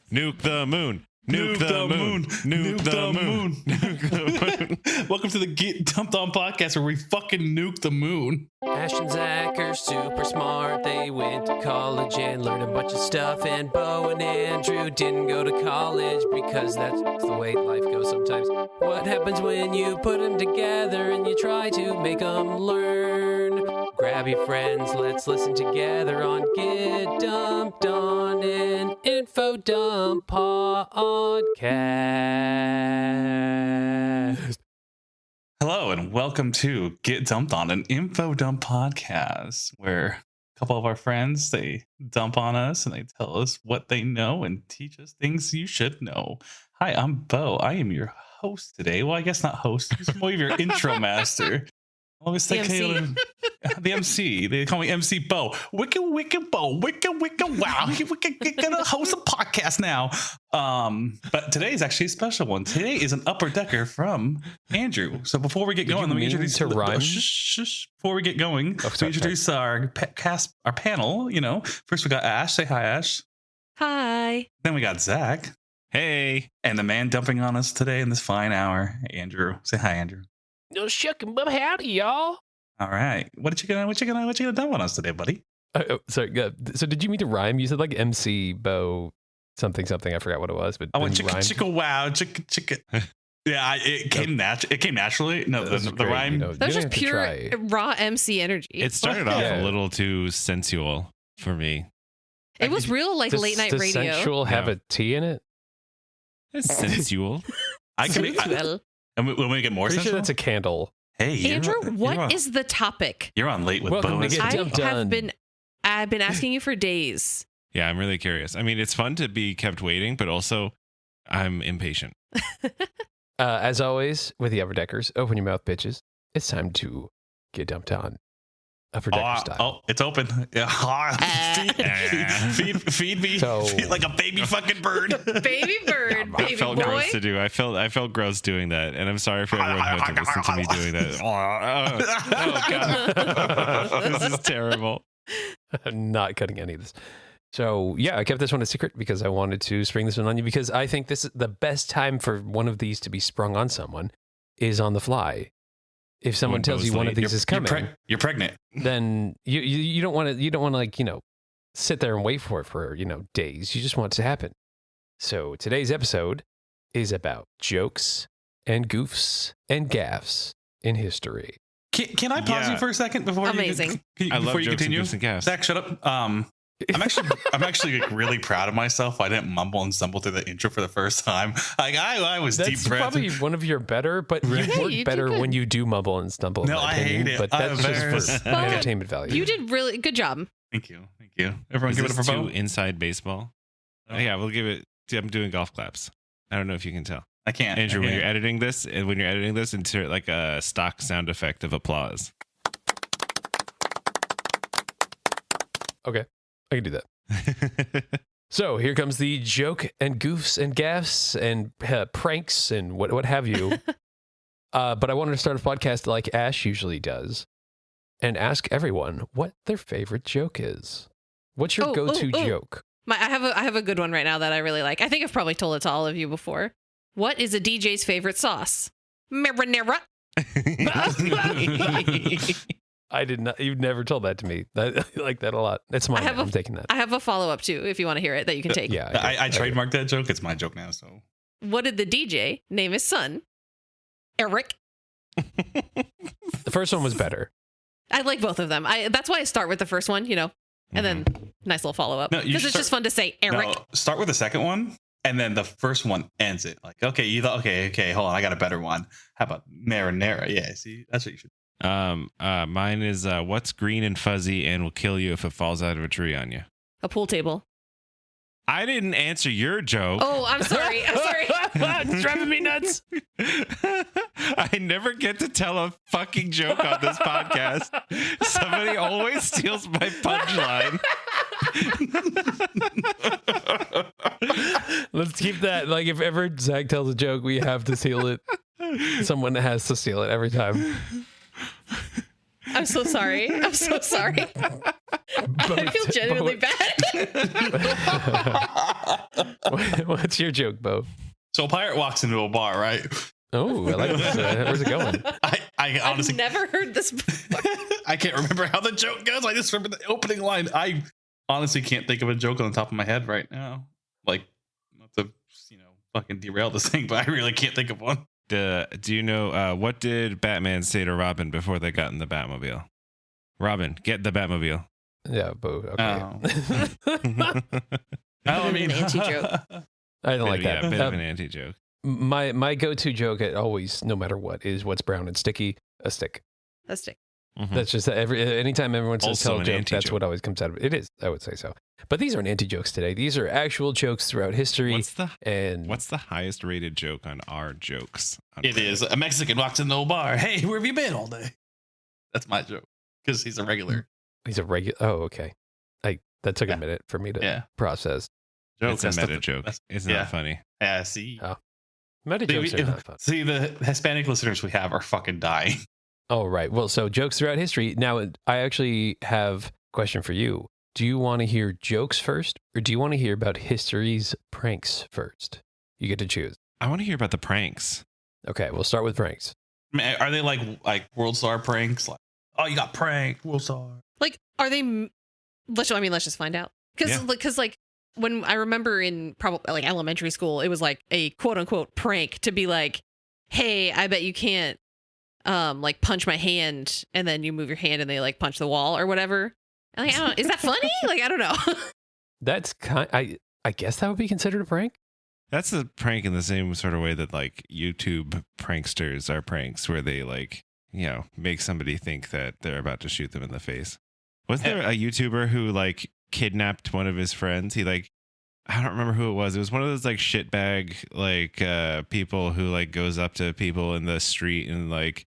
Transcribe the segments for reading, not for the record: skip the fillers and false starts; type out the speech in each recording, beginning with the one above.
Nuke the moon. Nuke the moon. Nuke the moon. Nuke the moon. Welcome to the Get Dumped On podcast where we fucking nuke the moon. Ash and Zach are super smart. They went to college and learned a bunch of stuff. And Beau and Andrew didn't go to college because that's the way life goes sometimes. What happens when you put them together and you try to make them learn? Grab your friends, let's listen together on Get Dumped On, an info dump podcast. Hello and welcome to Get Dumped On, an info dump podcast where a couple of our friends, they dump on us and they tell us what they know and teach us things you should know. Hi, I'm Beau. I am your host today. Well, I guess not host. I'm more of your intro master. Always like the MC. They call me MC Beau. Wicked Beau. Wicked wow. We're gonna host a podcast now. But today is actually a special one. Today is an upper decker from Andrew. So before we get going, let me introduce to rhyme. Before we get going, we introduce our panel. You know, first we got Ash. Say hi, Ash. Hi. Then we got Zach. Hey. And the man dumping on us today in this fine hour, Andrew. Say hi, Andrew. No shucking, but howdy, y'all. All right. What you gonna dump on us today, buddy? Sorry. So did you mean to rhyme? You said like MC Beau something. I forgot what it was, but I went chicka wow, chicka. Yeah, it came naturally. No, the rhyme. You know, That was just pure raw MC energy. It started off a little too sensual for me. It was real like late night radio. Does sensual have a T in it? It's sensual. I can make. And when we get more Pretty sensual, sure that's a candle. Hey, Andrew, what is the topic? You're on late with Welcome bonus. to Get Dumped On. I've been asking you for days. Yeah, I'm really curious. I mean, it's fun to be kept waiting, but also I'm impatient. As always, with the Upper Deckers, open your mouth, bitches. It's time to get dumped on. Upper Decker style. Oh, it's open. Yeah. Feed me feed like a baby fucking bird. Baby bird, baby It felt boy. gross to do. I felt gross doing that, and I'm sorry for everyone who had to listen to me doing that. Oh God, this is terrible. I'm not cutting any of this. So, yeah, I kept this one a secret because I wanted to spring this one on you because I think this is the best time for one of these to be sprung on someone is on the fly. If someone tells you one of these is coming, you're pregnant. Then you don't want to like, sit there and wait for it days. You just want it to happen. So today's episode is about jokes and goofs and gaffes in history. Can I pause you for a second before Amazing. I love before you jokes continue? and goofs and gaffes. Zach, shut up. I'm actually like really proud of myself. I didn't mumble and stumble through the intro for the first time. Like I was deep breath. That's probably one of your better, but you work better when you do mumble and stumble. No, I hate it. But that's just for entertainment value. You did really good job. Thank you. Everyone, give it up for Beau. Inside baseball. Oh, yeah, we'll give it. I'm doing golf claps. I don't know if you can tell. I can't. Andrew, when you're editing this, insert like a stock sound effect of applause. Okay, I can do that. So here comes the joke and goofs and gaffes and pranks and what have you. But I wanted to start a podcast like Ash usually does and ask everyone what their favorite joke is. What's your go-to joke? I have a good one right now that I really like. I think I've probably told it to all of you before. What is a DJ's favorite sauce? Marinara. I did not. You've never told that to me. I like that a lot. That's mine. I'm taking that. I have a follow-up too, if you want to hear it, that you can take. Yeah, I trademarked that joke. It's my joke now. So, what did the DJ name his son? Eric. The first one was better. I like both of them. That's why I start with the first one, and then nice little follow-up. Because it's just fun to say Eric. No, start with the second one, and then the first one ends it. Like, okay, you thought, okay, hold on, I got a better one. How about marinara? Yeah, see, that's what you should. Mine is what's green and fuzzy and will kill you if it falls out of a tree on you. A pool table. I didn't answer your joke. Oh, I'm sorry. It's driving me nuts. I never get to tell a fucking joke on this podcast. Somebody always steals my punchline. Let's keep that. Like, if ever Zach tells a joke, we have to steal it. Someone has to steal it every time. I'm so sorry. I feel genuinely bad. What's your joke, Beau? So a pirate walks into a bar, right? Oh, I like this. Where's it going? I honestly I've never heard this before. I can't remember how the joke goes. I just remember the opening line. I honestly can't think of a joke on the top of my head right now. Like, not to fucking derail this thing, but I really can't think of one. Do you know what did Batman say to Robin before they got in the Batmobile? Robin, get the Batmobile. Yeah, Beau. Okay. I mean, An anti-joke. I don't like that. Yeah, a bit of an anti-joke. My go-to joke at always, no matter what, is what's brown and sticky? A stick. A stick. Mhm. That's just anytime everyone says Also tell a an joke, anti-joke. that's what always comes out of it. It is, I would say so. But these aren't anti-jokes today. These are actual jokes throughout history. What's and the highest rated joke on our jokes? on it is a Mexican walks into a bar. Hey, where have you been all day? That's my joke because he's a regular. he's a regular. Oh, okay. That took a minute for me to process. Joke. It's a That's meta the- joke. that's- It's yeah. not funny. Yeah, see. Meta jokes are not fun. See, the Hispanic listeners we have are fucking dying. Oh, right. Well, so jokes throughout history. Now, I actually have a question for you. Do you want to hear jokes first, or do you want to hear about history's pranks first? You get to choose. I want to hear about the pranks. Okay, we'll start with pranks. Are they like World Star pranks? Like, oh, you got pranked, World Star. Like, are they? Let's just find out. Because like when I remember in probably like elementary school, it was like a quote unquote prank to be like, hey, I bet you can't like punch my hand, and then you move your hand and they like punch the wall or whatever. And like, I don't, is that funny? Like, I don't know. That's I guess that would be considered a prank. That's a prank in the same sort of way that like YouTube pranksters are pranks, where they like, make somebody think that they're about to shoot them in the face. Wasn't there a YouTuber who like kidnapped one of his friends? He like, I don't remember who it was. It was one of those like shitbag like people who like goes up to people in the street and like,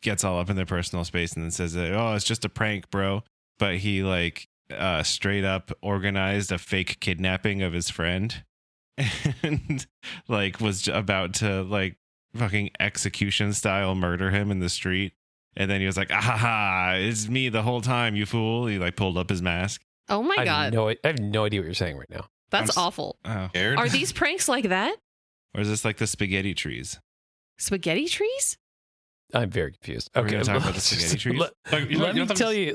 gets all up in their personal space and then says, "Oh, it's just a prank, bro." But he like straight up organized a fake kidnapping of his friend and like was about to like fucking execution style murder him in the street. And then he was like, "Ah, it's me the whole time, you fool." He like pulled up his mask. Oh my god, I have no idea what you're saying right now. that's awful. Oh. Scared? Are these pranks like that? Or is this like the spaghetti trees? Spaghetti trees? I'm very confused. We're Okay, gonna talk about the spaghetti trees?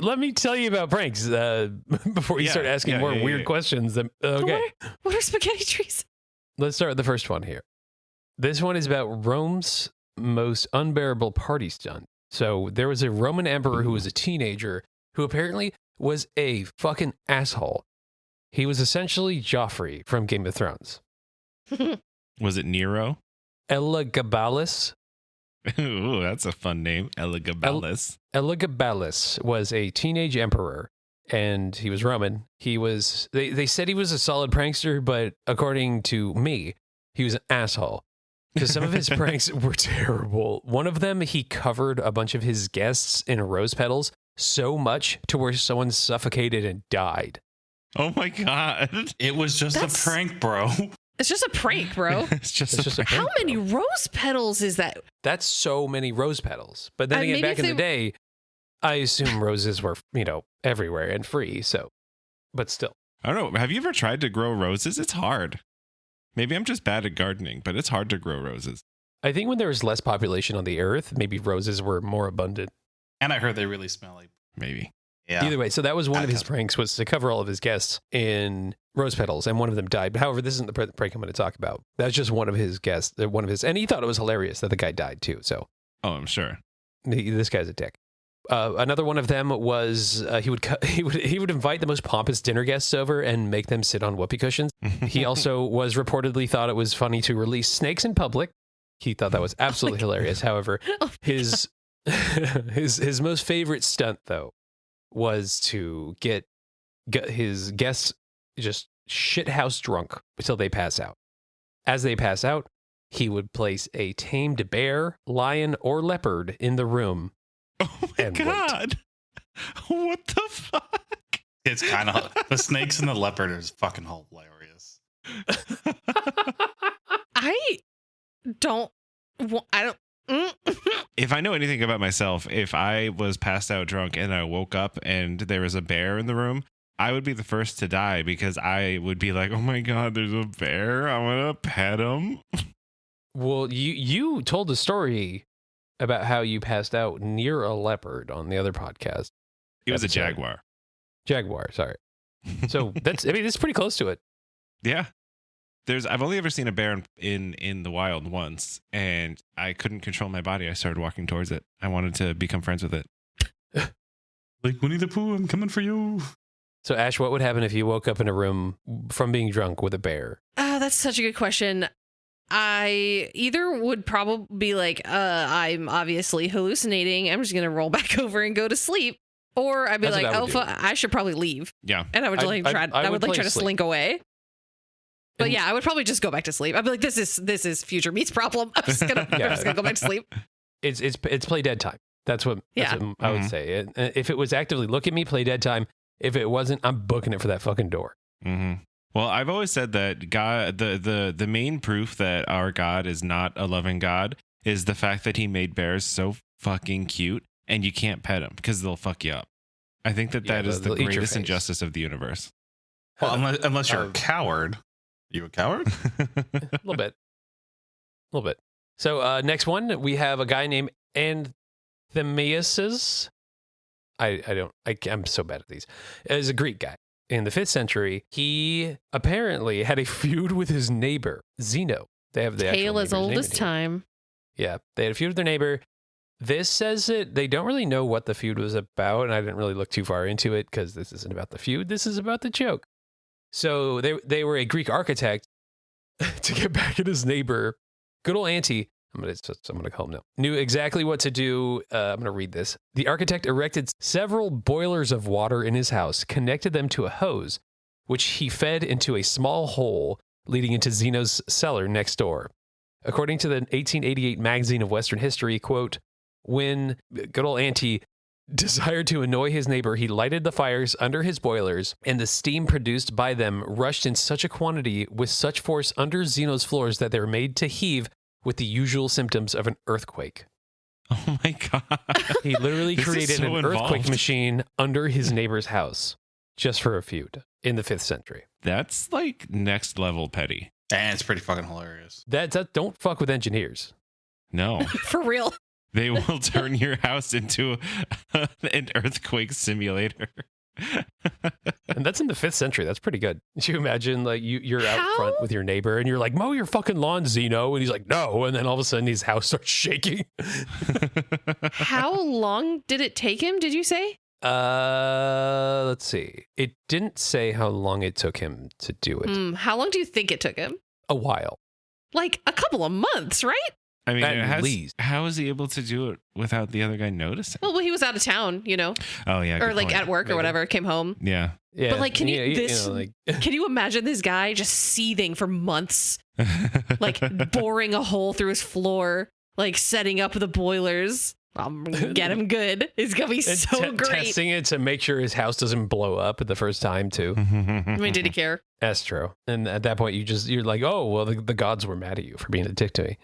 Let me tell you about pranks before you Yeah, start asking yeah, more yeah, weird yeah. questions. Okay, What are spaghetti trees? let's start with the first one here. This one is about Rome's most unbearable party stunt. So there was a Roman emperor who was a teenager who apparently was a fucking asshole. He was essentially Joffrey from Game of Thrones. Was it Nero? Elagabalus. Ooh, that's a fun name. Elagabalus. Elagabalus was a teenage emperor, and he was Roman. He was. They said he was a solid prankster, but according to me, he was an asshole. Because some of his pranks were terrible. One of them, he covered a bunch of his guests in rose petals so much to where someone suffocated and died. Oh my god. It was just That's- a prank, bro. It's just a prank, bro. It's just It's just a prank. How prank, many bro. rose petals is that? That's so many rose petals. But then again, maybe back if in the they- day, I assume roses were, everywhere and free. So, but still. I don't know. Have you ever tried to grow roses? It's hard. Maybe I'm just bad at gardening, but it's hard to grow roses. I think when there was less population on the earth, maybe roses were more abundant. And I heard they really smell like. Maybe. Yeah. Either way, so that was one of his pranks, was to cover all of his guests in rose petals, and one of them died. But however, this isn't the prank I'm going to talk about. That's just one of his guests, and he thought it was hilarious that the guy died too. So Oh, I'm sure. this guy's a dick. Another one of them was he would invite the most pompous dinner guests over and make them sit on whoopee cushions. He also was reportedly thought it was funny to release snakes in public. He thought that was absolutely hilarious. However, Oh my his his most favorite stunt though was to get his guests just shithouse drunk until they pass out. As they pass out, he would place a tamed bear, lion, or leopard in the room. Oh my And wait. god. What the fuck? It's kind of the snakes and the leopard is fucking hilarious. I don't. If I know anything about myself, if I was passed out drunk and I woke up and there was a bear in the room, I would be the first to die because I would be like, oh my God, there's a bear. I want to pet him. Well, you told a story about how you passed out near a leopard on the other podcast. It was a episode. jaguar. Jaguar, sorry. So it's pretty close to it. Yeah. I've only ever seen a bear in the wild once, and I couldn't control my body. I started walking towards it. I wanted to become friends with it. Like Winnie the Pooh, I'm coming for you. So Ash, what would happen if you woke up in a room from being drunk with a bear? That's such a good question. I either would probably be like, I'm obviously hallucinating. I'm just going to roll back over and go to sleep. Or I'd be That's like, what I would do. I should probably leave. Yeah. And I would I would try play to sleep. slink away. But And- yeah, I would probably just go back to sleep. I'd be like, this is future me's problem. I'm just gonna go back to sleep. It's play dead time. That's what I would Mhm. say. If it was actively look at me, play dead time. If it wasn't, I'm booking it for that fucking door. Mm-hmm. Well, I've always said that God, the main proof that our God is not a loving God is the fact that he made bears so fucking cute and you can't pet them because they'll fuck you up. I think that Yeah, is the they'll eat your greatest face. injustice of the universe. Well, unless you're a coward. You a coward? A little bit. So next one, we have a guy named Anthemius. I'm so bad at these. Is a Greek guy. In the 5th century, he apparently had a feud with his neighbor, Zeno. They have the actual Tale as neighbor's old name as in here. time. Yeah, they had a feud with their neighbor. This says it. They don't really know what the feud was about, and I didn't really look too far into it because this isn't about the feud. This is about the joke. So they were a Greek architect to get back at his neighbor. Good old auntie. I'm gonna call him now. Knew exactly what to do. I'm gonna read this. The architect erected several boilers of water in his house, connected them to a hose, which he fed into a small hole leading into Zeno's cellar next door. According to the 1888 magazine of Western history, quote, when good old auntie desired to annoy his neighbor, he lighted the fires under his boilers, and the steam produced by them rushed in such a quantity with such force under Zeno's floors that they were made to heave with the usual symptoms of an earthquake. Oh my God. He literally This is created so an earthquake involved. machine under his neighbor's house just for a feud in the 5th century. That's like next level petty. And it's pretty fucking hilarious. That don't fuck with engineers. No. For real. They will turn your house into an earthquake simulator. And that's in the 5th century. That's pretty good. Can you imagine like you're out front How? with your neighbor and you're like, mow your fucking lawn, Zeno. And he's like, no. And then all of a sudden his house starts shaking. How long did it take him, did you say? Let's see. It didn't say how long it took him to do it. How long do you think it took him? A while. Like a couple of months, right? I mean, At least. how is he able to do it without the other guy noticing? Well, he was out of town, Oh, yeah. or good like point. at work or Maybe. whatever, came home. Yeah. Yeah. But like, can you, this, like, can you imagine this guy just seething for months, like boring a hole through his floor, like setting up the boilers? I'm gonna get him good. It's gonna be and so great. testing it to make sure his house doesn't blow up at the first time too. I mean, did he care? That's true. And at that point, you're like, oh, well, the gods were mad at you for being a dick to me.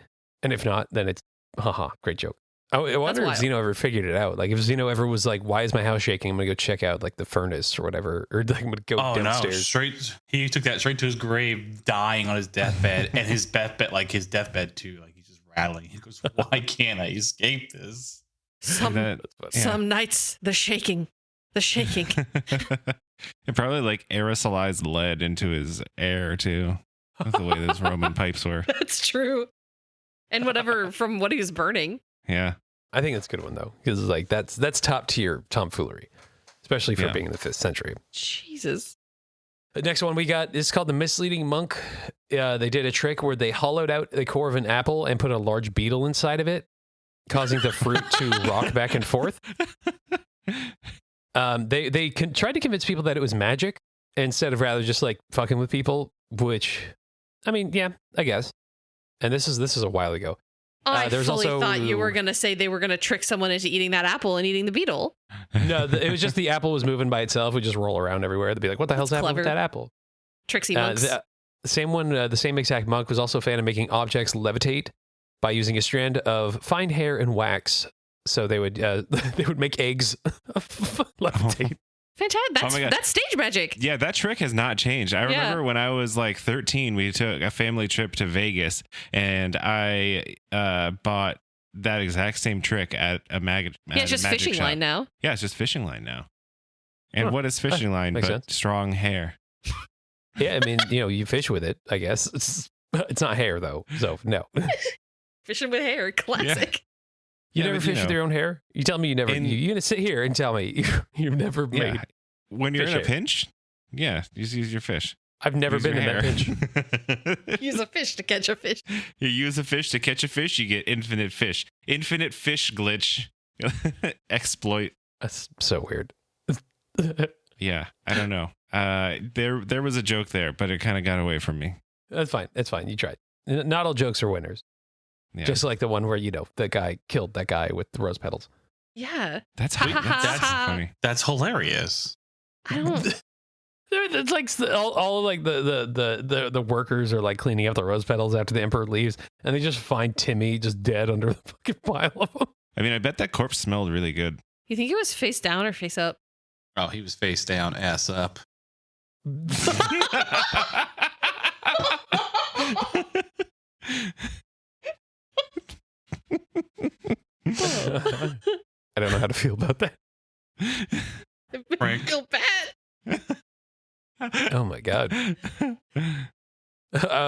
And if not, then it's, haha, great joke. I wonder if wild. Zeno ever figured it out. Like, if Zeno ever was like, why is my house shaking? I'm going to go check out, like, the furnace or whatever. Or, like, I'm going to go Oh downstairs. no! He took that straight to his grave, dying on his deathbed, and his deathbed too. Like he's just rattling. He goes, "Why can't I escape this?" Some That- yeah. some nights the shaking. It probably like aerosolized lead into his air too. That's the way those Roman pipes were. That's true. And whatever from what he was burning. Yeah. I think that's a good one, though. Because, like, that's top tier tomfoolery. Especially for Yeah. being in the 5th century. Jesus. The next one we got is called the misleading monk. They did a trick where they hollowed out the core of an apple and put a large beetle inside of it, causing the fruit to rock back and forth. They tried to convince people that it was magic instead of rather just like fucking with people, which, I mean, yeah, I guess. And this is a while ago. I there's fully also- thought you were going to say they were going to trick someone into eating that apple and eating the beetle. No, it was just the apple was moving by itself. We just roll around everywhere. They'd be like, "What the hell's That's happening with clever. that apple?" Tricksy monks. The same one, the same exact monk was also a fan of making objects levitate by using a strand of fine hair and wax. So they would make eggs levitate. Fantastic. Oh my God. That's stage magic. Yeah, that trick has not changed. I remember when I was like 13, we took a family trip to Vegas, and I bought that exact same trick at a Yeah, it's just magic fishing shop. line now. Yeah, it's just fishing line now. And Huh. what is fishing line but makes sense. strong hair? Yeah, I mean, you fish with it, I guess. It's not hair, though. So, no. Fishing with hair. Classic. You Yeah, never but, you fish with know. your own hair? You tell me you never. You're going to sit here and tell me you've never made. Yeah. When you're fish in a hair. pinch, yeah, just use your fish. I've never Use been your in that hair. pinch. Use a fish to catch a fish. You use a fish to catch a fish, you get infinite fish. Infinite fish glitch. Exploit. That's so weird. Yeah, I don't know. There was a joke there, but it kind of got away from me. That's fine. It's fine. You tried. Not all jokes are winners. Yeah. Just like the one where, the guy killed that guy with the rose petals. Yeah. That's Ha, ha, ha, that's ha. funny. That's hilarious. I don't. It's like all of like the workers are like cleaning up the rose petals after the emperor leaves, and they just find Timmy just dead under the fucking pile of them. I mean, I bet that corpse smelled really good. You think it was face down or face up? Oh, he was face down, ass up. I don't know how to feel about that. I Frank. feel bad. Oh my god.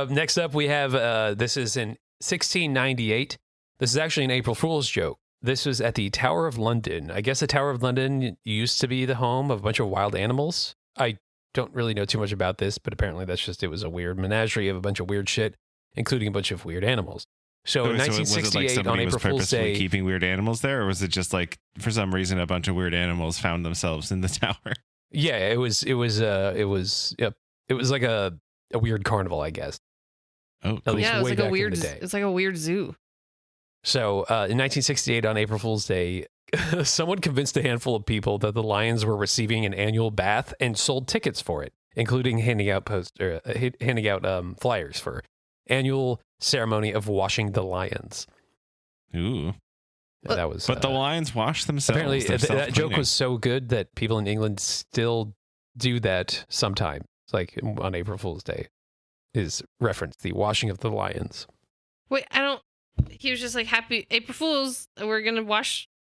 Next up, we have this is in 1698. This is actually an April Fool's joke. This was at the Tower of London. I guess the Tower of London used to be the home of a bunch of wild animals. I don't really know too much about this, but apparently it was a weird menagerie of a bunch of weird shit, including a bunch of weird animals. So in was it like 1968, on somebody was April Fool's purposefully Day, keeping weird animals there, or was it just like for some reason a bunch of weird animals found themselves in the tower? yeah, it was like a weird carnival, I guess. Oh, At cool. least Yeah, it was way like a back in weird. the day. It's like a weird zoo. So in 1968, on April Fool's Day, someone convinced a handful of people that the lions were receiving an annual bath and sold tickets for it, including handing out flyers for annual ceremony of washing the lions. Ooh. And that was But the lions wash themselves. apparently They're that joke self-cleaning. was so good that people in England still do that sometime. It's like on April Fool's Day is referenced the washing of the lions. Wait, I don't. He was just like, happy April Fools. We're going to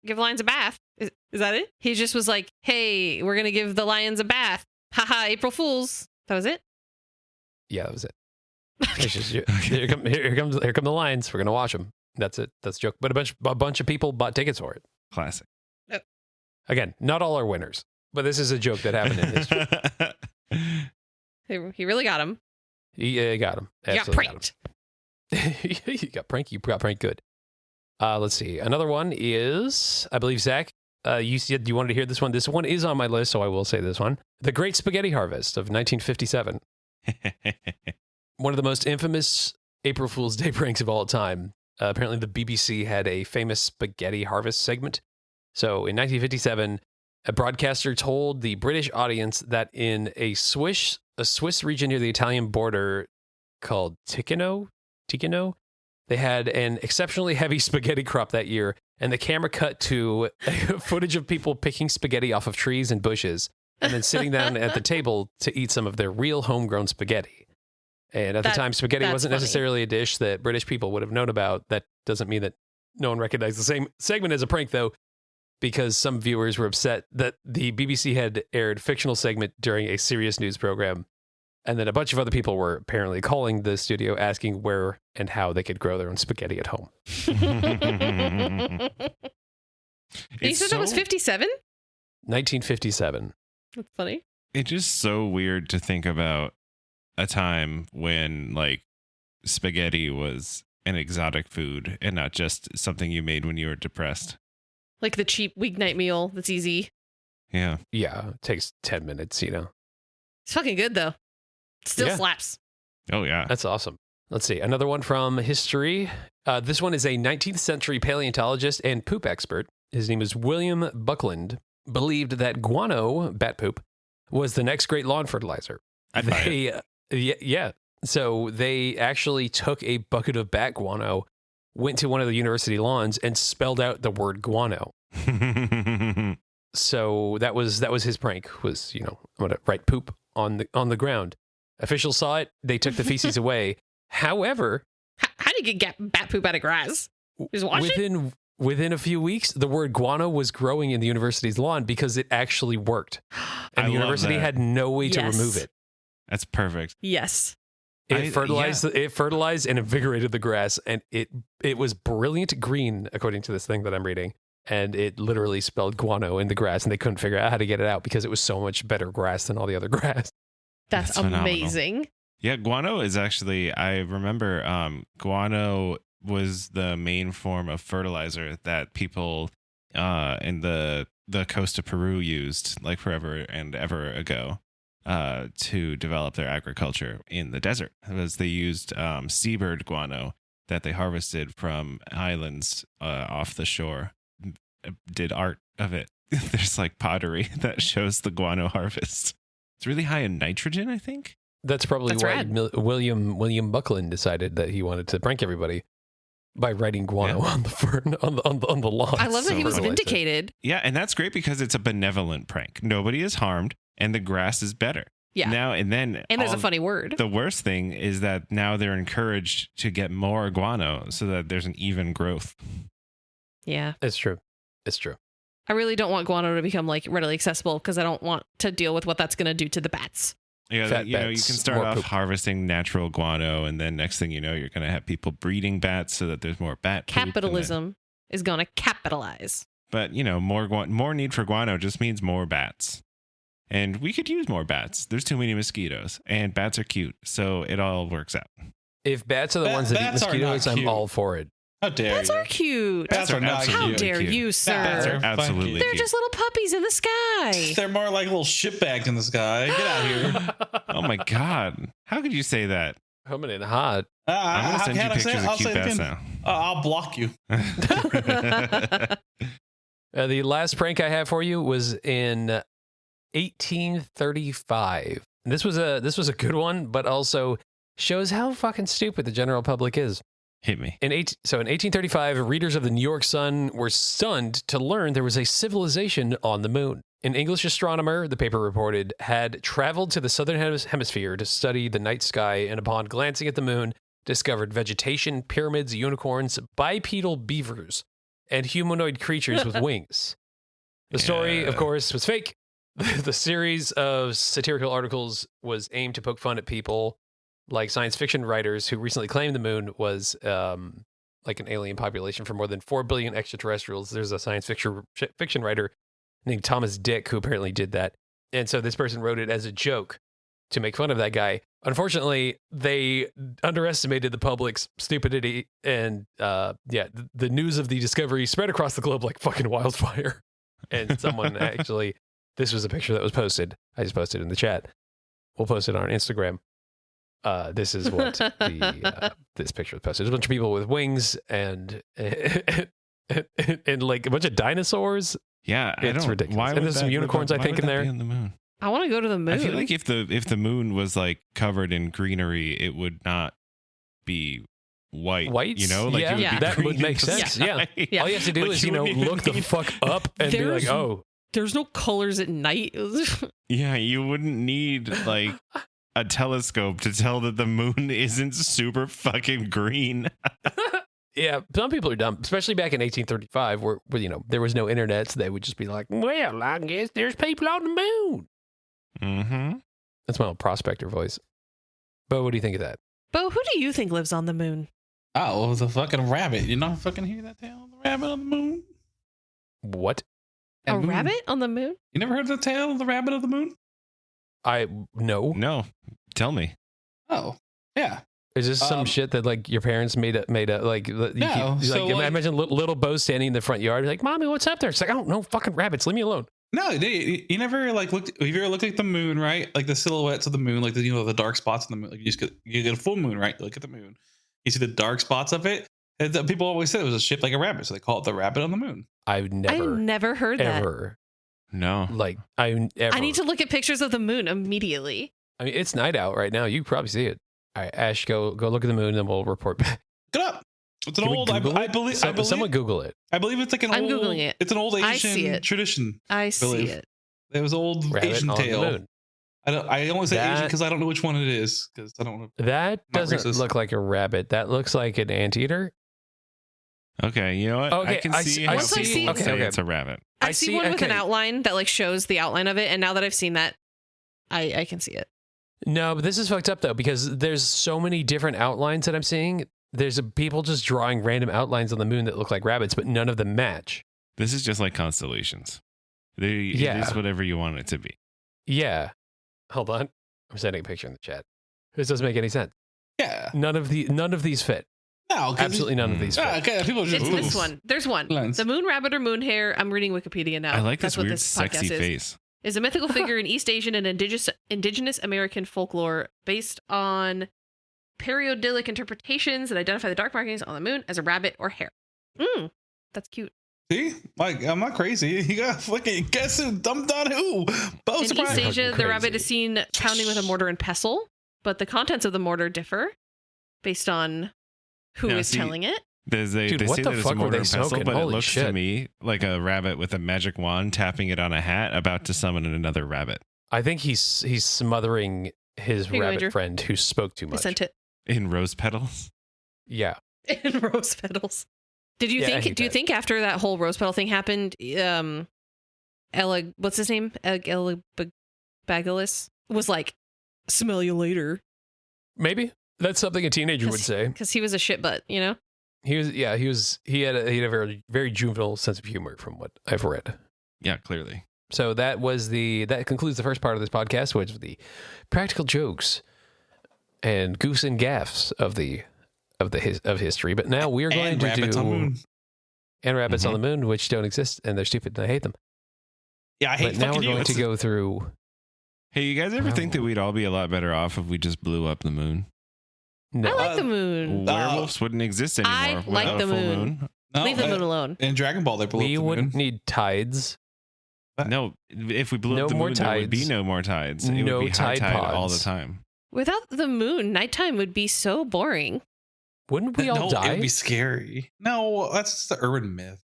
give lions a bath. Is that it? He just was like, hey, we're going to give the lions a bath. Haha, April Fools. That was it? Yeah, that was it. It's just, here come the lions. We're gonna watch them. That's it. That's the joke. But a bunch of people bought tickets for it. Classic. Again, not all are winners, but this is a joke that happened in history. He really got him. He got him. He got Absolutely pranked. You got pranked. You got pranked good. Let's see. Another one is, I believe, Zach. You said you wanted to hear this one. This one is on my list, so I will say this one: The Great Spaghetti Harvest of 1957. One of the most infamous April Fool's Day pranks of all time. Apparently, the BBC had a famous spaghetti harvest segment. So, in 1957, a broadcaster told the British audience that in a Swiss region near the Italian border called Ticino, they had an exceptionally heavy spaghetti crop that year, and the camera cut to footage of people picking spaghetti off of trees and bushes, and then sitting down at the table to eat some of their real homegrown spaghetti. And at the time, spaghetti that's wasn't funny. necessarily a dish that British people would have known about. That doesn't mean that no one recognized the same segment as a prank, though, because some viewers were upset that the BBC had aired fictional segment during a serious news program. And then a bunch of other people were apparently calling the studio asking where and how they could grow their own spaghetti at home. You said that was 57? 1957. That's funny. It's just so weird to think about a time when like spaghetti was an exotic food and not just something you made when you were depressed. Like the cheap weeknight meal that's easy. Yeah. Yeah, it takes 10 minutes, you know. It's fucking good, though. Still Yeah. slaps. Oh, yeah. That's awesome. Let's see. Another one from history. This one is a 19th century paleontologist and poop expert. His name is William Buckland. Believed that guano, bat poop, was the next great lawn fertilizer. I'd buy it. Yeah. So they actually took a bucket of bat guano, went to one of the university lawns, and spelled out the word guano. So that was his prank. Was I'm gonna write poop on the ground. Officials saw it. They took the feces away. However, how do you get bat poop out of grass? Just wash it? Within a few weeks, the word guano was growing in the university's lawn because it actually worked, and the university had no way to remove it. That's perfect. Yes. It fertilized and invigorated the grass, and it was brilliant green, according to this thing that I'm reading. And it literally spelled guano in the grass, and they couldn't figure out how to get it out because it was so much better grass than all the other grass. That's amazing. Yeah, guano is actually, I remember guano was the main form of fertilizer that people in the coast of Peru used like forever and ever ago to develop their agriculture in the desert. Because they used seabird guano that they harvested from islands off the shore. Did art of it. There's like pottery that shows the guano harvest. It's really high in nitrogen, I think. That's probably why William Buckland decided that he wanted to prank everybody by writing guano on the lawn. I love that he was vindicated. Yeah, and that's great because it's a benevolent prank. Nobody is harmed, and the grass is better. Yeah. And there's a funny word. The worst thing is that now they're encouraged to get more guano so that there's an even growth. Yeah. It's true. I really don't want guano to become like readily accessible because I don't want to deal with what that's going to do to the bats. Yeah, you can start off harvesting natural guano, and then next thing you know, you're going to have people breeding bats so that there's more bat poop. Capitalism is going to capitalize. But, more need for guano just means more bats. And we could use more bats. There's too many mosquitoes, and bats are cute, so it all works out. If bats are the ones that eat mosquitoes, I'm all for it. How dare Bats you? are cute. Bats are not cute. How dare you, sir? Bats are absolutely They're cute. just little puppies in the sky. They're more like little shitbags in the sky. Get out here. Oh my God. How could you say that? Coming in hot. I'm going to send you pictures of cute bats now. I'll block you. The last prank I have for you was in 1835. This was a good one, but also shows how fucking stupid the general public is. Hit me. In 1835, readers of the New York Sun were stunned to learn there was a civilization on the moon. An English astronomer, the paper reported, had traveled to the southern hemisphere to study the night sky, and upon glancing at the moon, discovered vegetation, pyramids, unicorns, bipedal beavers, and humanoid creatures with wings. The story, of course, was fake. The series of satirical articles was aimed to poke fun at people like science fiction writers who recently claimed the moon was like an alien population for more than 4 billion extraterrestrials. There's a science fiction writer named Thomas Dick who apparently did that. And so this person wrote it as a joke to make fun of that guy. Unfortunately, they underestimated the public's stupidity, and the news of the discovery spread across the globe like fucking wildfire. And someone actually, this was a picture that was posted. I just posted it in the chat. We'll post it on our Instagram. This is what this picture was posted. There's a bunch of people with wings and like a bunch of dinosaurs. Yeah, it's ridiculous. And there's some unicorns, I think, in there. On the moon? I want to go to the moon. I feel like if the moon was like covered in greenery, it would not be white. White, it would be that green would make in the sense. sky. Yeah. All you have to do is look the fuck up and be like, oh, there's no colors at night. Yeah, you wouldn't need like a telescope to tell that the moon isn't super fucking green. Yeah, some people are dumb, especially back in 1835 where there was no internet, so they would just be like, well, I guess there's people on the moon. Mm-hmm. That's my old prospector voice. Beau, what do you think of that? Beau, who do you think lives on the moon? Oh, it was a fucking rabbit. You not fucking hear that tale of the rabbit on the moon? What? A rabbit on the moon? You never heard the tale of the rabbit on the moon? No. No, tell me. Oh, yeah. Is this some shit that like your parents made up like No, so, like imagine little Beau standing in the front yard like, Mommy, what's up there? It's like, oh no, fucking rabbits, leave me alone. No, you never like looked. Have you ever looked at the moon, right? Like the silhouettes of the moon, like the dark spots in the moon. Like you get a full moon, right? You look at the moon, you see the dark spots of it. And people always said it was shaped like a rabbit, so they call it the rabbit on the moon. I've never heard ever. that. No, like I need to look at pictures of the moon immediately. I mean, it's night out right now. You can probably see it. All right, Ash, go look at the moon, and then we'll report back. Get up. It's an Can we old. Google I it? believe. Someone Google it. I believe it's like an I'm old. Googling it. It's an old I see Asian it. tradition. I see believe. it. It was old Rabbit Asian on the tale. moon. I only say Asian That- because I don't know which one it is because I don't know. That Not doesn't racist. look like a rabbit. That looks like an anteater. Okay, you know what? Okay, I can I see see- how I people see- would say okay. it's a rabbit. I see one with an okay. outline that like shows the outline of it, and now that I've seen that, I can see it. No, but this is fucked up though because there's so many different outlines that I'm seeing. There's people just drawing random outlines on the moon that look like rabbits, but none of them match. This is just like constellations. It Yeah. is whatever you want it to be. Yeah. Hold on. I'm sending a picture in the chat. This doesn't make any sense. Yeah. None of these fit. No. Absolutely none of these fit. Okay. People are just. It's this one. There's one. Lens. The moon rabbit or moon hare. I'm reading Wikipedia now. I like That's this what weird, this sexy podcast face. is a mythical figure in East Asian and indigenous American folklore based on periodilic interpretations that identify the dark markings on the moon as a rabbit or hare. That's cute. See, like I'm not crazy. You got fucking guess who dumped on who? Beau In East surprise. Asia, Fucking the rabbit crazy. is seen pounding with a mortar and pestle, but the contents of the mortar differ based on who is Now, see, telling it. They Dude, what say the that it's fuck a were mortar they and pestle, smoking? but it Holy looks to shit. me like a rabbit with a magic wand tapping it on a hat about to summon another rabbit I think he's smothering his Here you go, rabbit Andrew. friend who spoke too I much. sent it in rose petals. Yeah. in rose petals. Did you Yeah, I think? hate Do you that. think after that whole rose petal thing happened, what's his name? Elagabalus was like, "Smell you later," Maybe. That's something a teenager would say. because he was a shit butt, you know. He had a very, very juvenile sense of humor from what I've read. Yeah, clearly. So that concludes the first part of this podcast, which is the practical jokes and goose and gaffs of history. But now we're going And to rabbits do on the moon. and rabbits on the moon, which don't exist and they're stupid and I hate them. Yeah, I hate But now we're fucking you. going to go through. Hey, you guys ever think that Wow. we'd all be a lot better off if we just blew up the moon? No, I like the moon. Werewolves wouldn't exist anymore. I without like a the full moon. No, Leave the moon alone. In Dragon Ball, they blew we up the wouldn't moon. need tides. No, if we blew No up the more moon, there would be tides. no more tides. It No would be high tide tide all the pods. time. Without the moon, nighttime would be so boring. Wouldn't we all No, it die? would be scary. No, that's just the urban myth.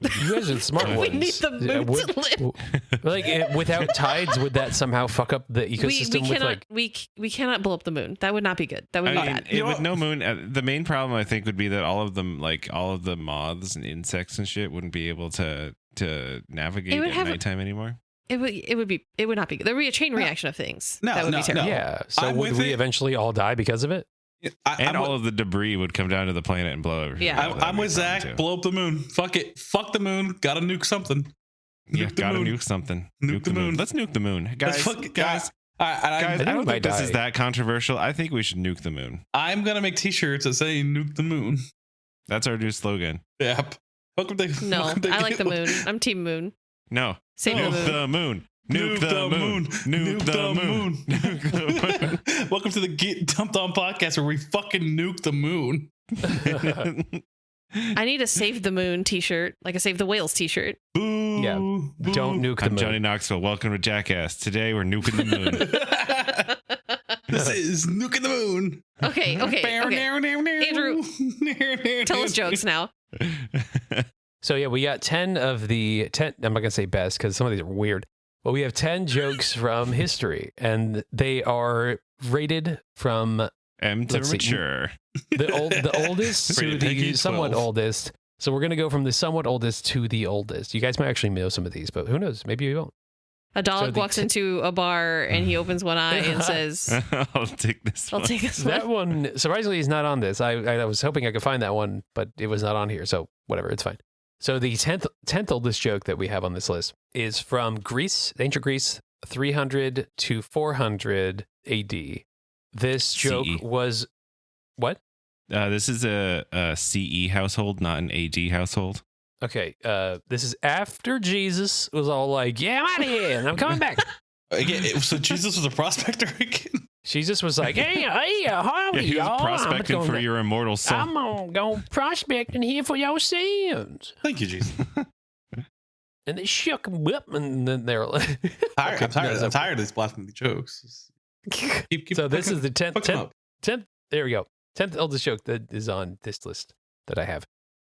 You guys are the smart We ones. need the moon Yeah, to live. Like without tides, would that somehow fuck up the We ecosystem? cannot we cannot blow up the moon. That would not be good. That would I be mean, bad. You know with what? no moon, the main problem I think would be that all of them, like all of the moths and insects and shit, wouldn't be able to navigate It would at have- nighttime anymore. It would not be good. There would be a chain reaction of things. No, that would no, be terrible. no. Yeah. So I'm would with we it. eventually all die because of it? And I'm all of the debris would come down to the planet and blow everything. Yeah. up. I'm with That'd be Zach. a problem, Blow up the moon. Fuck it. Fuck the moon. Gotta nuke something. too. Yeah, Nuke the gotta moon. nuke something. Nuke the moon. Let's nuke the moon, guys. Guys, I think don't we might think this is die. that controversial. I think we should nuke the moon. I'm gonna make T-shirts that say "Nuke the Moon." That's our new slogan. Yep. Welcome to. No, welcome to I like the moon. I'm team moon. No, Save the nuke moon. the moon. Nuke the moon. Nuke the moon. Nuke the moon. Welcome to the Get Dumped On podcast where we fucking nuke the moon. I need a save the moon t-shirt, like a save the whales t-shirt. Boo. Yeah. Boo. Don't nuke the I'm moon. Johnny Knoxville. Welcome to Jackass. Today we're nuking the moon. This is nuking the moon. Okay. Andrew, tell us jokes now. So yeah, we got 10 of the 10. I'm not gonna say best because some of these are weird. But we have 10 jokes from history, and they are rated from M to Let's see. mature. the oldest to Rated the PG-12. somewhat oldest. So we're gonna go from the somewhat oldest to the oldest. You guys might actually know some of these, but who knows? Maybe you won't. A dog So the walks into a bar and he opens one eye and says, I'll take this "I'll one. take this That one." one surprisingly is not on this. I was hoping I could find that one, but it was not on here. So whatever, it's fine. So the 10th oldest joke that we have on this list is from Greece, ancient Greece, 300 to 400 AD. This joke CE. was what? This is a CE household, not an AD household. Okay, this is after Jesus was all like, "Yeah, I'm out of here, and I'm coming back." Again, so Jesus was a prospector again. Jesus was like, "Hey, howdy, Yeah, he was y'all. prospecting for your immortal soul. I'm gonna go prospecting here for your sins." Thank you, Jesus. And they shook him up, and then they're like, I'm Okay, tired. no, I'm tired of these blasphemy jokes. Keep So this is the fuck 'em up. 10th. There we go. 10th oldest joke that is on this list. that I have.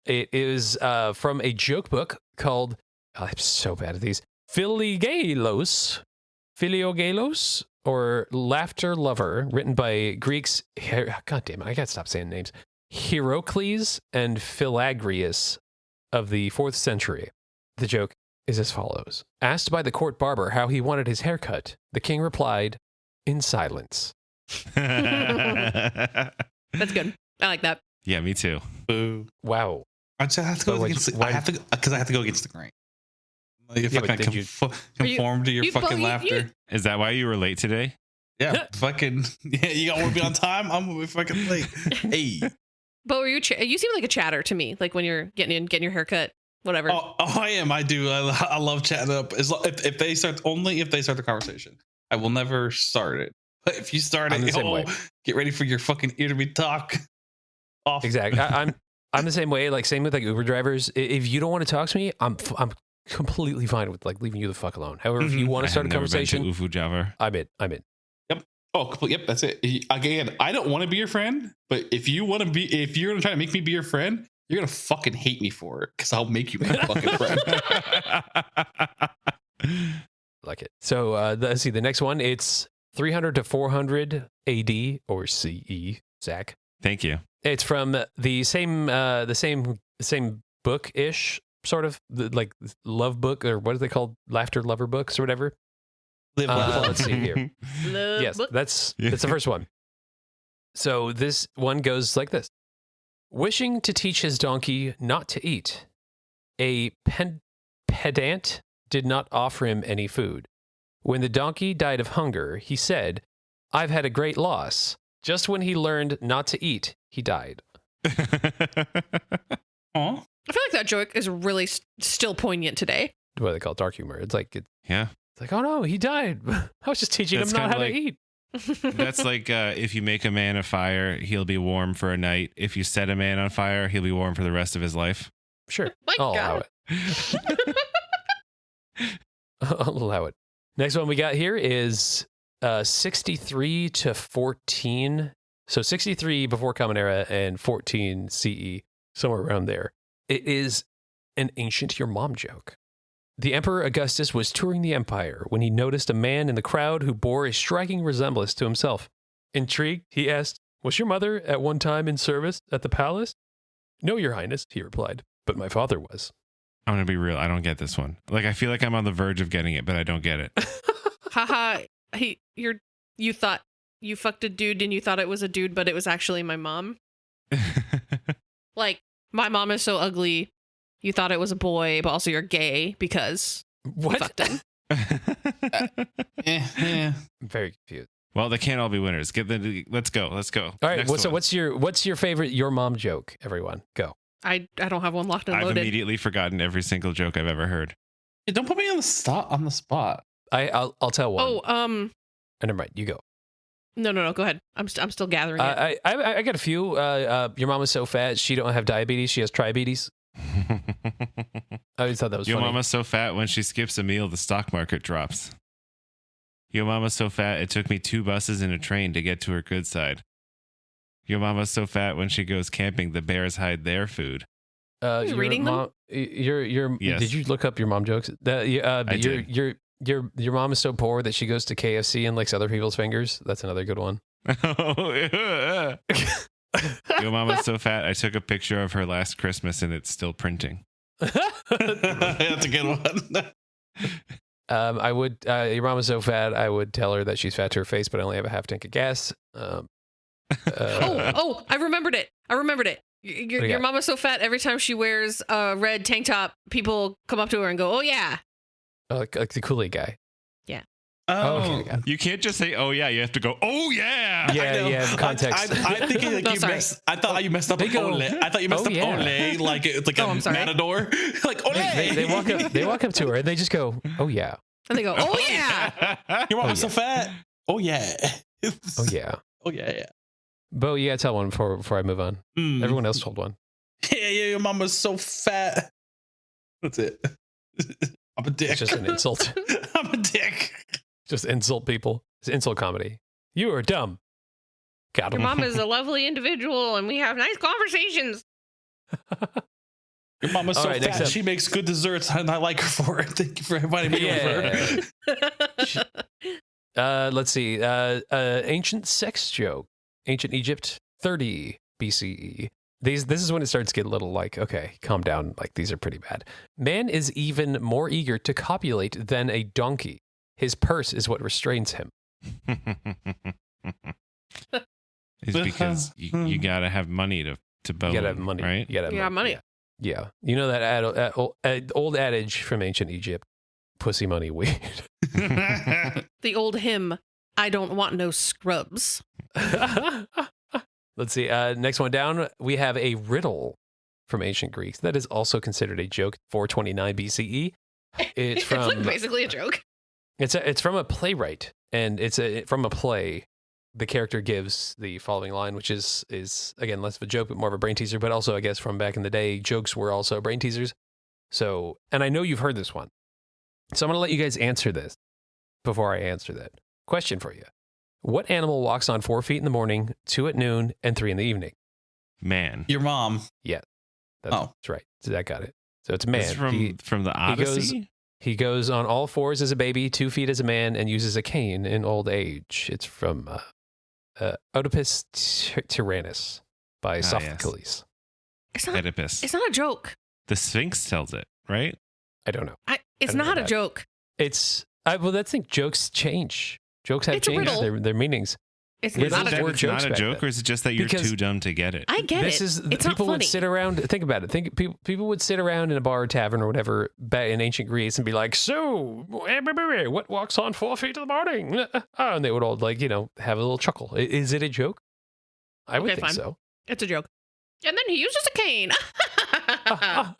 It is from a joke book called, I'm so bad at these, Filiogalos, or Laughter Lover, written by Greeks, God damn it, I gotta stop saying names, Hierocles and Philagrius of the 4th century. The joke is as follows. Asked by the court barber how he wanted his haircut, the king replied, in silence. That's good. I like that. Yeah, me too. Boo. Wow. I just have to go against. I have to go against the grain. Like if Yeah, I but can did you- conform to your fucking laughter. Is that why you were late today? Yeah, fucking. Yeah, you want to be on time? I'm gonna be fucking late. Hey. But you seem like a chatter to me, like when you're getting your haircut, whatever. Oh, I am. I do. I love chatting up. If they start the conversation, I will never start it. But if you start I'm the it, same way. get ready for your fucking ear to be talk. Off. Exactly. I'm the same way. Like same with like Uber drivers. If you don't want to talk to me, I'm completely fine with like leaving you the fuck alone. However, if you want to start a conversation, Ufu Java. I'm in. Yep. Oh, complete. Yep. That's it. Again, I don't want to be your friend, but if you're gonna try to make me be your friend, you're gonna fucking hate me for it because I'll make you my fucking friend. Like it. So let's see. The next one, it's 300 to 400 AD or CE. Zach. Thank you. It's from the same book ish, sort of like love book, or what are they called? Laughter lover books or whatever. Live, laugh, Let's see here. Yes, that's the first one. So this one goes like this: wishing to teach his donkey not to eat, a pedant did not offer him any food. When the donkey died of hunger, he said, "I've had a great loss." Just when he learned not to eat, he died. Aw. I feel like that joke is really still poignant today. What they call dark humor. It's like Yeah. It's like, oh no, he died. I was just teaching That's him not how kinda to eat. That's like if you make a man a fire, he'll be warm for a night. If you set a man on fire, he'll be warm for the rest of his life. Sure. My I'll allow God. it. I'll allow it. Next one we got here is 63 to 14. So 63 before Common Era and 14 CE, somewhere around there. It is an ancient your mom joke. The Emperor Augustus was touring the empire when he noticed a man in the crowd who bore a striking resemblance to himself. Intrigued, he asked, "Was your mother at one time in service at the palace?" "No, your highness," he replied, "but my father was." I'm gonna be real. I don't get this one. Like I feel like I'm on the verge of getting it, but I don't get it. Haha. You thought you fucked a dude and you thought it was a dude, but it was actually my mom. Like, my mom is so ugly. You thought it was a boy, but also you're gay because you What? fucked him. Yeah. I'm very confused. Well, they can't all be winners. Let's go. All All right. Next So one. what's your favorite your mom joke? Everyone, go. I don't have one locked and I've loaded. immediately forgotten every single joke I've ever heard. Hey, don't put me on the spot. I'll tell one. Oh, Never mind. You go. no. Go ahead. I'm still gathering it. I got a few. Your mom is so fat she don't have diabetes. She has triabetes. I always thought that was Your funny. mama's so fat when she skips a meal, the stock market drops. Your mama's so fat it took me 2 buses and a train to get to her good side. Your mama's so fat when she goes camping, the bears hide their food. Who's reading them? Yes. Did you look up your mom jokes? I did. Your mom is so poor that she goes to KFC and licks other people's fingers. That's another good one. Your mama's so fat I took a picture of her last Christmas and it's still printing. That's a good one. I would. Your mom is so fat. I would tell her that she's fat to her face, but I only have a half tank of gas. I remembered it. Your mama's so fat. Every time she wears a red tank top, people come up to her and go, "Oh yeah." Like the Kool-Aid guy. Oh, Okay, I got it. You can't just say, "Oh yeah." You have to go, "Oh yeah." Yeah, context. I think like No, you sorry. I thought you messed up. They go, Ole. I thought you messed "Oh, up yeah." Ole, like it's like Oh, a I'm sorry. matador. Like Ole. They walk up. They walk up to her and they just go, "Oh yeah, And they go, "Oh yeah." Your mama's Oh, so fat. Oh yeah. oh yeah." Oh yeah. Bo, you gotta tell one before I move on. Mm. Everyone else told one. Yeah, your mama's so fat. That's it. I'm a dick. It's just an insult. I'm a dick. Just insult people. It's insult comedy. You are dumb. Got Your him. mom is a lovely individual, and we have nice conversations. Your mama's All so right, next fat. up. She makes good desserts, and I like her for it. Thank you for inviting me over. Let's see. Ancient sex joke. Ancient Egypt, 30 BCE. This is when it starts to get a little like, okay, calm down. Like, these are pretty bad. Man is even more eager to copulate than a donkey. His purse is what restrains him. It's because you gotta have money to bone. You gotta have money, right? You gotta have Yeah, money. Yeah. You know that old adage from ancient Egypt, pussy money weed. The old hymn, I don't want no scrubs. Let's see. Next one down, we have a riddle from ancient Greeks that is also considered a joke. 429 BCE. It's from like basically a joke. It's from a playwright, and it's from a play. The character gives the following line, which is again less of a joke but more of a brain teaser. But also, I guess from back in the day, jokes were also brain teasers. So, and I know you've heard this one, so I'm gonna let you guys answer this before I answer that question for you. What animal walks on 4 feet in the morning, 2 at noon, and 3 in the evening? Man. Your mom. That's right. So that got it. So it's man. It's from the Odyssey? He goes on all fours as a baby, 2 feet as a man, and uses a cane in old age. It's from Oedipus Tyrannus by Sophocles. Yes. It's Oedipus. not a joke. The Sphinx tells it, right? I don't know. It's I don't know not a that. joke. It's well, that's think jokes change. Jokes have It's a changed riddle. their meanings. It's Riddles not a Is were that joke. it's jokes not a back joke, then. or is it just that you're Because too dumb to get it? I get This it. is It's not people funny. would sit around. Think about it. People would sit around in a bar or tavern or whatever in ancient Greece and be like, "So, what walks on 4 feet in the morning?" And they would all have a little chuckle. Is it a joke? I would Okay, think fine. so. It's a joke. And then he uses a cane.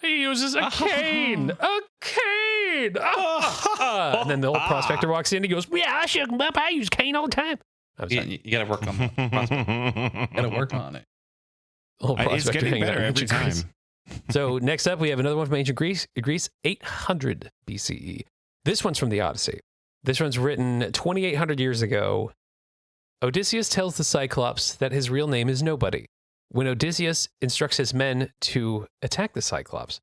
He uses a cane. A cane. And then the old prospector walks in. He goes, "Yeah, I shook him up. I use cane all the time." I'm Yeah, sorry. you gotta work on that. Gotta work on it. Old It's prospector getting hanging out better in every ancient Greece. time. So next up, we have another one from ancient Greece, 800 BCE. This one's from the Odyssey. This one's written 2,800 years ago. Odysseus tells the Cyclops that his real name is Nobody. When Odysseus instructs his men to attack the Cyclops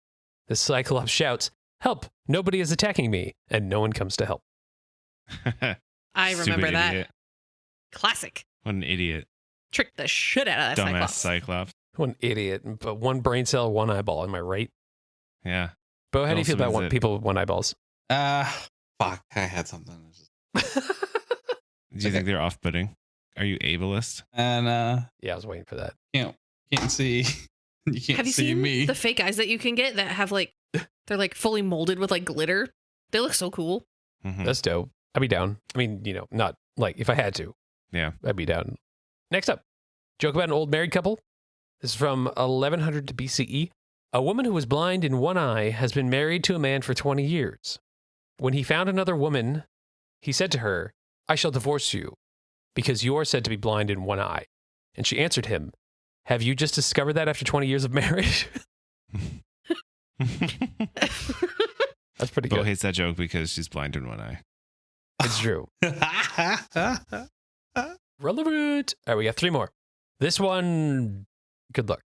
shouts, "Help! Nobody is attacking me!" And no one comes to help. I Stupid remember that. idiot. Classic. What an idiot. Tricked the shit out of that Dumbass Cyclops. Cyclops. One idiot, but one brain cell, one eyeball. Am I right? Yeah. Bo, how do you feel Also about means that- people with one eyeballs? Fuck. I had something. Do you think they're off-putting? Are you ableist? And Yeah, I was waiting for that. can't see. You can't Have you see seen me. the fake eyes that you can get that have they're fully molded with glitter? They look so cool. Mhm. That's dope. I'd be down. I mean, not like if I had to. Yeah. I'd be down. Next up, joke about an old married couple. This is from 1100 BCE. A woman who was blind in one eye has been married to a man for 20 years. When he found another woman, he said to her, "I shall divorce you because you are said to be blind in one eye." And she answered him, "Have you just discovered that after 20 years of marriage?" That's pretty Beau good. hates that joke because she's blind in one eye. It's true. Relevant. All right, we got 3 more. This one, good luck.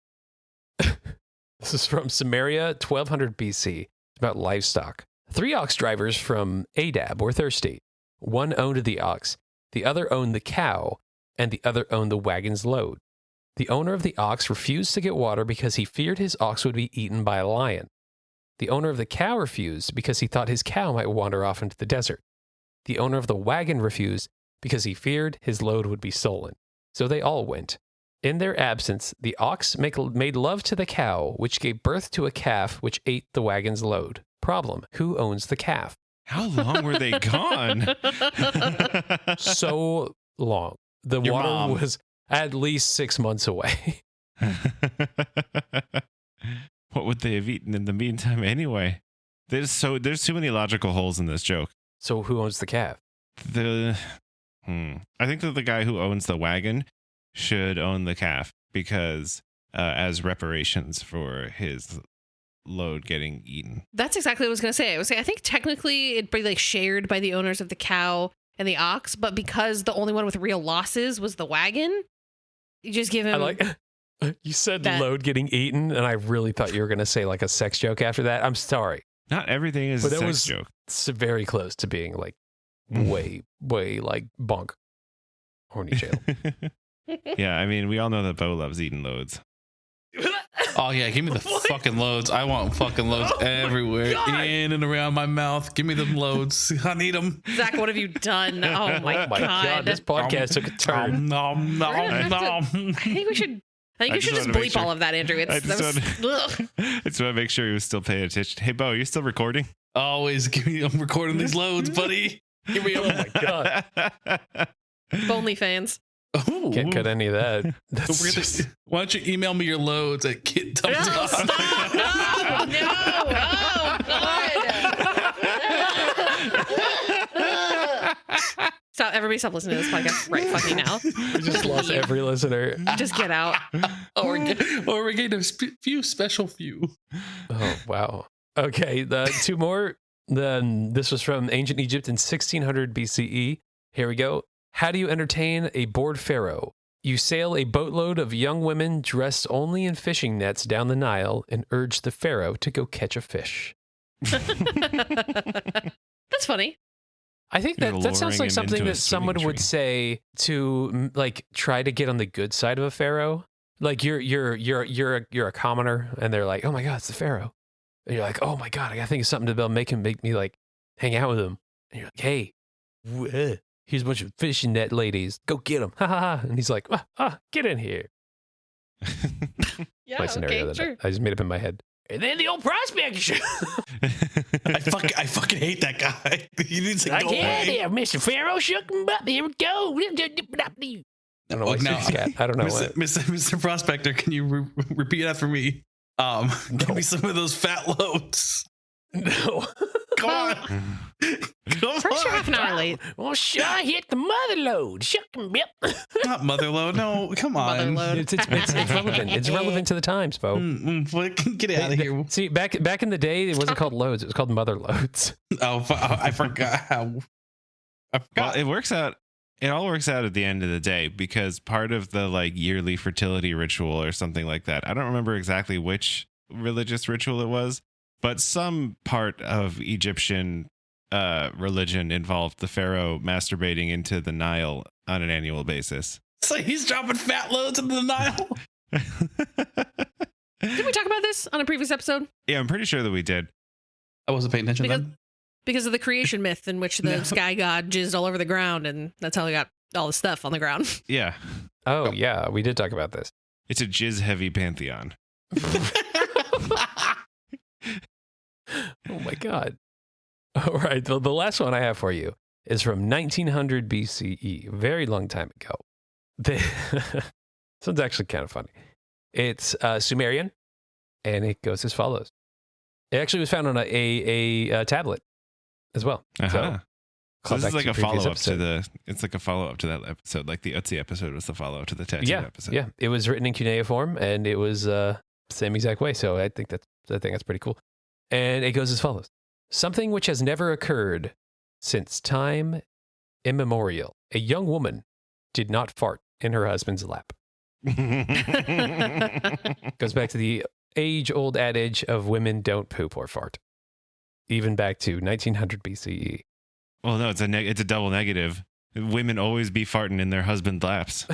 This is from Samaria, 1200 BC. It's about livestock. 3 ox drivers from Adab were thirsty. One owned the ox, the other owned the cow, and the other owned the wagon's load. The owner of the ox refused to get water because he feared his ox would be eaten by a lion. The owner of the cow refused because he thought his cow might wander off into the desert. The owner of the wagon refused because he feared his load would be stolen. So they all went. In their absence, the ox made love to the cow, which gave birth to a calf which ate the wagon's load. Problem: who owns the calf? How long were they gone? So long. The Your water mom. was at least 6 months away. What would they have eaten in the meantime anyway? There's too many logical holes in this joke. So who owns the calf? I think that the guy who owns the wagon should own the calf because as reparations for his load getting eaten. That's exactly what I was going to say. I think technically it'd be shared by the owners of the cow and the ox, but because the only one with real losses was the wagon, you just give him You said That- load getting eaten, and I really thought you were going to say like a sex joke after that. I'm sorry. Not everything is But a that sex was- joke. It's very close to being like way like bonk. Horny channel. Yeah, I mean, we all know that Beau loves eating loads. Oh yeah, give me the fucking loads. I want fucking loads everywhere, in and around my mouth. Give me them loads. I need them. Zach, what have you done? Oh my, Oh my God, this podcast took a turn. Nom, nom, We're gonna have nom. I think we should. I think I you should just just wanted to make bleep sure- all of that, Andrew. I It's just that was, ugh. I just want to make sure he was still paying attention. Hey, Beau, you still recording? Always give me. I'm recording these loads, buddy. Give me Oh them. my God. Only fans. Ooh. Can't cut any of that. That's We're gonna- just, Why don't you email me your loads at No, kitdumped? stop! No! Oh God! Stop! Everybody, stop listening to this podcast right fucking now. we just lost every listener. Just get out. Or we're getting a few special few. Oh wow. Okay, the two more. Then this was from ancient Egypt in 1600 BCE. Here we go. How do you entertain a bored pharaoh? You sail a boatload of young women dressed only in fishing nets down the Nile and urge the pharaoh to go catch a fish. That's funny. I think You're that sounds luring like him something into a that someone swimming would tree. say to like try to get on the good side of a pharaoh. Like you're a commoner, and they're like, "Oh my God, it's the pharaoh," and you're like, "Oh my God, I gotta think of something to make me like hang out with him." And you're like, "Hey, here's a bunch of fishing net ladies. Go get them!" Ha ha ha! And he's like, "Get in here." Yeah. My scenario Okay. that Sure. I just made up in my head. And then the old prospect show. I fucking hate that guy. He needs to go away. Mr. Pharaoh shook him up. Here we go. I don't know why Now, he's cat. I don't know Mr. what. Mr. Prospector, can you repeat after me? Give me some of those fat loads. No. Come on. Come First, you're on. half an hour late. Well, sure, hit the mother load. Shuck him up. Not mother load. No, come on. Mother load. It's relevant. It's relevant to the times, Beau. Get out of here. See, back in the day, it wasn't called loads. It was called mother loads. Oh, I forgot how. I Well, forgot. it works out. It all works out at the end of the day because part of the like yearly fertility ritual or something like that. I don't remember exactly which religious ritual it was, but some part of Egyptian religion involved the pharaoh masturbating into the Nile on an annual basis. So he's dropping fat loads into the Nile. Did we talk about this on a previous episode? Yeah, I'm pretty sure that we did. I wasn't paying attention Because- then. Because of the creation myth in which the No. sky god jizzed all over the ground, and that's how he got all the stuff on the ground. Yeah, Oh, yeah, we did talk about this. it's a jizz heavy pantheon. Oh, my God. All right. The last one I have for you is from 1900 BCE, a very long time ago. This one's actually kind of funny. It's Sumerian, and it goes as follows. It actually was found on a tablet as well. Uh-huh. So, So call this back is like to a previous follow up episode. to the. It's like a follow up to that episode. Like the Ötzi episode was the follow up to the tattoo Yeah, episode. yeah. It was written in cuneiform, and it was same exact way. So I think that's pretty cool. And it goes as follows: something which has never occurred since time immemorial. A young woman did not fart in her husband's lap. Goes back to the age-old adage of women don't poop or fart. Even back to 1900 BCE. Well, no, it's a double negative. Women always be farting in their husband laps.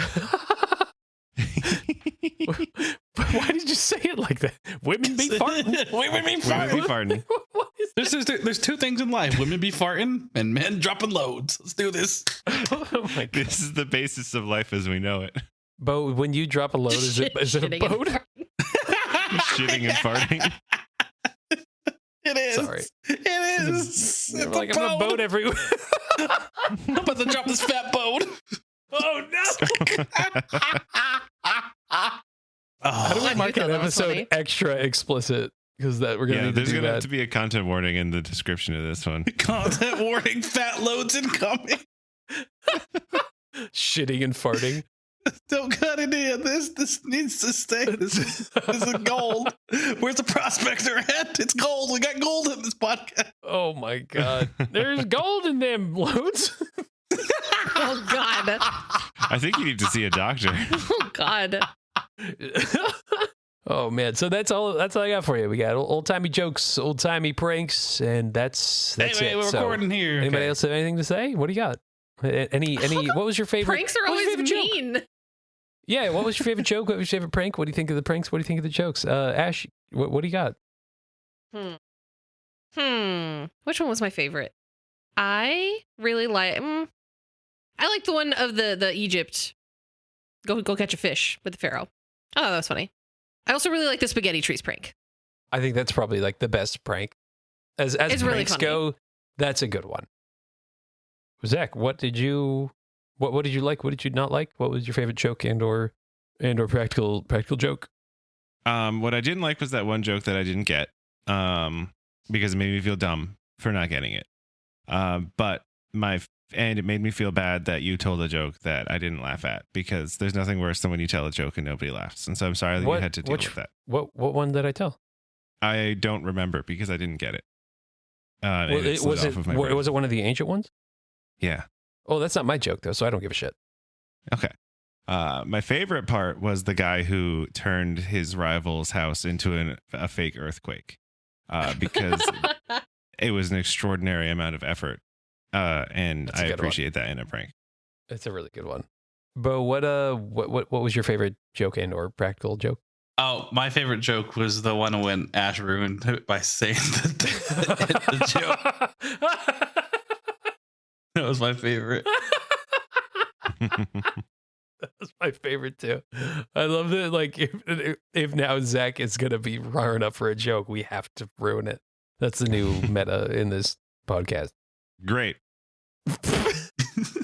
Why did you say it like that? Women be farting. Women be Women be farting. farting. What is There's two things in life: women be farting and men dropping loads. Let's do this. Oh my God. This is the basis of life as we know it. Beau, when you drop a load, is it a Shitting and boat? Shitting and farting. It is. Sorry. It is. You're It's like, I'm a boat everywhere. I'm about to drop this fat boat. Oh no! How do we I mark thought that that was episode funny. extra explicit? Because that we're gonna Yeah, need there's to do gonna have that. to be a content warning in the description of this one. Content warning: fat loads incoming. Shitting and farting. Don't cut it in. This needs to stay. This is gold. Where's the prospector at? It's gold. We got gold in this podcast. Oh my God! There's gold in them loads. Oh God. I think you need to see a doctor. Oh God. Oh man, so that's all I got for you. We got old timey jokes, old timey pranks, and that's Anyway, it. we're So, recording here. anybody else have anything to say? What do you got? Any? What was your favorite? Pranks are what was your always favorite joke? mean. Yeah, what was your favorite joke? What was your favorite prank? What do you think of the pranks? What do you think of the jokes? Ash, what do you got? Which one was my favorite? I really like. I like the one of the Egypt. Go catch a fish with the pharaoh. Oh, that was funny. I also really like the spaghetti trees prank. I think that's probably like the best prank. As It's really pranks funny. go, that's a good one. Zach, what did you like? What did you not like? What was your favorite joke and or practical joke? What I didn't like was that one joke that I didn't get, because it made me feel dumb for not getting it. And it made me feel bad that you told a joke that I didn't laugh at, because there's nothing worse than when you tell a joke and nobody laughs. And so I'm sorry that you had to deal with that. What one did I tell? I don't remember because I didn't get it. Was it one of the ancient ones? Yeah. Oh, that's not my joke though, so I don't give a shit. Okay. My favorite part was the guy who turned his rival's house into a fake earthquake, because it was an extraordinary amount of effort. And I appreciate that in a prank. It's a really good one. Beau, what was your favorite joke and or practical joke? Oh, my favorite joke was the one when Ash ruined it by saying the joke. That was my favorite. That was my favorite too. I love that. Like, if now Zach is gonna be raring up for a joke, we have to ruin it. That's the new meta in this podcast. Great.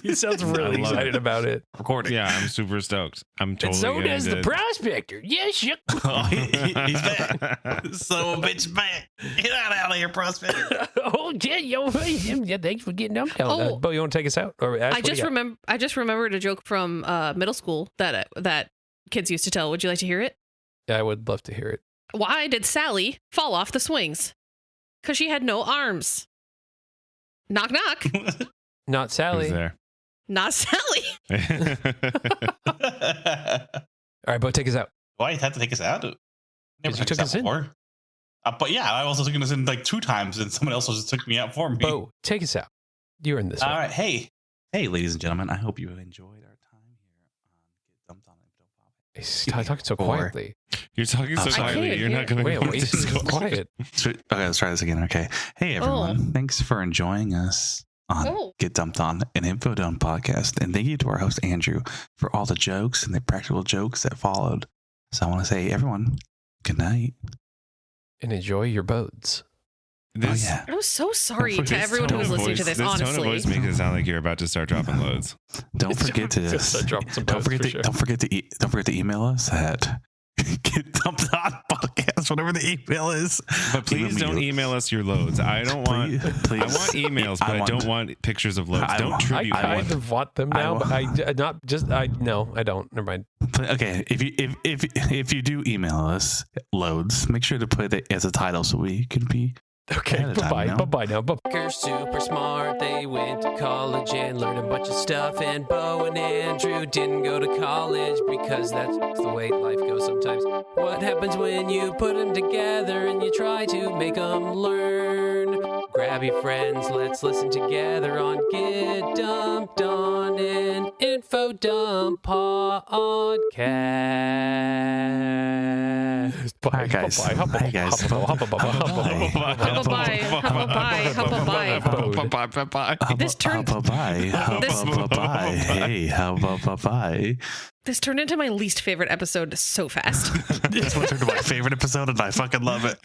He sounds really excited about it. Recording. Yeah, I'm super stoked. I'm totally. And so does the prospector. Yes, yeah. Oh, he's back. So a bitch back. Get out of here, prospector. Oh yeah, yeah. Thanks for getting up. Oh. Beau, you want to take us out? Or Ash, I just remembered a joke from middle school that kids used to tell. Would you like to hear it? Yeah, I would love to hear it. Why did Sally fall off the swings? Because she had no arms. Knock knock. Not Sally. Who's there? Not Sally. All right, Beau, take us out. Why you have to take us out? Never You took us in. before. But yeah, I also took us in like 2 times, and someone else just took me out for me. Beau, take us out. You're in this All one. right, hey, ladies and gentlemen, I hope you enjoyed our time here on Get Dumped on Info He's talking so quietly. You're talking so I quietly. can't You're not going to Wait, go he's so quiet. Okay, let's try this again. Okay, hey everyone, thanks for enjoying us on Get Dumped On, an Info Dump podcast, and thank you to our host Andrew for all the jokes and the practical jokes that followed. So I want to say, everyone, good night And enjoy your boats. This, yeah. I'm so sorry this to everyone tone who's of listening to voice- this, tone of honestly. voice makes it sound like you're about to start dropping loads. Don't forget to don't forget to email us at Get Dumped On podcast, whatever the email is. But please don't email us your loads. I don't want. Please. I want emails, but I don't want pictures of loads. Don't tribute. I kind of want them now, but I don't. Never mind. Okay, if you do email us loads, make sure to put it as a title so we can be. Okay, bye-bye now. They're super smart. They went to college and learned a bunch of stuff. And Beau and Andrew didn't go to college because that's the way life goes sometimes. What happens when you put them together and you try to make them learn? Grab your friends, let's listen together on Get Dumped On, an Info Dump podcast. Hi guys. Hi guys. This turned This turned into my least favorite episode so fast. This one turned to my favorite episode, and I fucking love it.